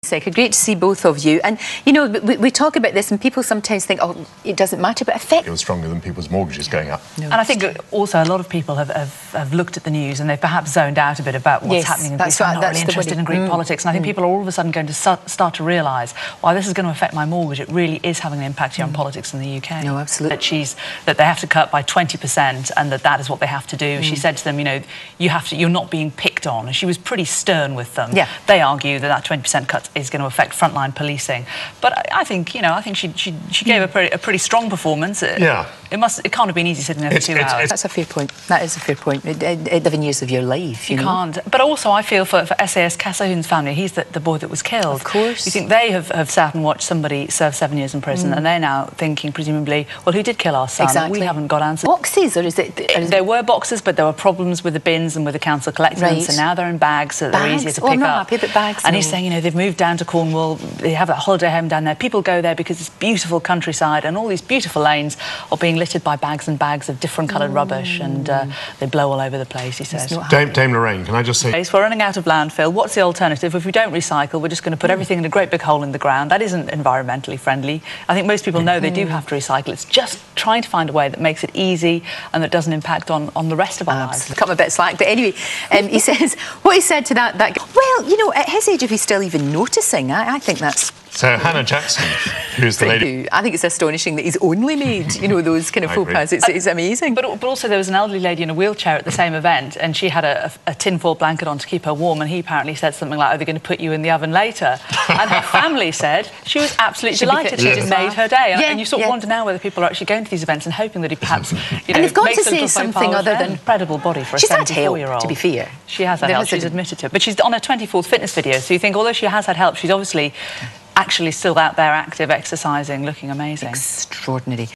Secker, great to see both of you. And, you know, we talk about this and people sometimes think, oh, it doesn't matter, but It was stronger than people's mortgages going up. No, and I think also a lot of people have looked at the news and they've perhaps zoned out a bit about what's happening in Greece. I'm not really interested in Greek politics. And I think people are all of a sudden going to start to realise, why this is going to affect my mortgage. It really is having an impact here on politics in the UK. No, absolutely. That they have to cut by 20% and that is what they have to do. She said to them, you know, you're not being picked on. And she was pretty stern with them. Yeah. They argue that 20% cut is going to affect frontline policing. But I think, you know, she gave a pretty strong performance. Yeah. It can't have been easy sitting there for 2 hours. That's a fair point. That is a fair point. 11 years of your life, you know? Can't. But also I feel for SAS Kasahun's family, he's the boy that was killed. Of course. You think they have sat and watched somebody serve 7 years in prison and they're now thinking, presumably, well, who did kill our son? Exactly. We haven't got answers. Boxes, or is it... There were boxes, but there were problems with the bins and with the council collecting them, so now they're in bags, so they're easier to pick I'm not up. happy, but bags, and he's saying, you know, they've moved down to Cornwall, they have that holiday home down there. People go there because it's beautiful countryside and all these beautiful lanes are being littered by bags and bags of different coloured rubbish, and they blow all over the place, he says. Dame Lorraine, can I just say... We're running out of landfill. What's the alternative? If we don't recycle, we're just going to put everything in a great big hole in the ground. That isn't environmentally friendly. I think most people know they do have to recycle. It's just trying to find a way that makes it easy and that doesn't impact on the rest of our lives. Cut me a bit slack, but anyway, he says, what he said to that well, you know, at his age, if he's still even noticing, I think that's... So Hannah Jackson, who's the lady... I think it's astonishing that he's only made, you know, those kind of faux pas. It's amazing. But also there was an elderly lady in a wheelchair at the same event and she had a tinfoil blanket on to keep her warm, and he apparently said something like, are they going to put you in the oven later? And her family said she was absolutely delighted. She just made her day. And you sort of wonder now whether people are actually going to these events and hoping that he perhaps, you know, and they've got makes to say something other than... incredible body for a 74-year-old. To be fair. She has had help, she's admitted to it. But she's on her 24th fitness video, so you think, although she has had help, she's obviously actually still out there active, exercising, looking amazing. Extraordinary.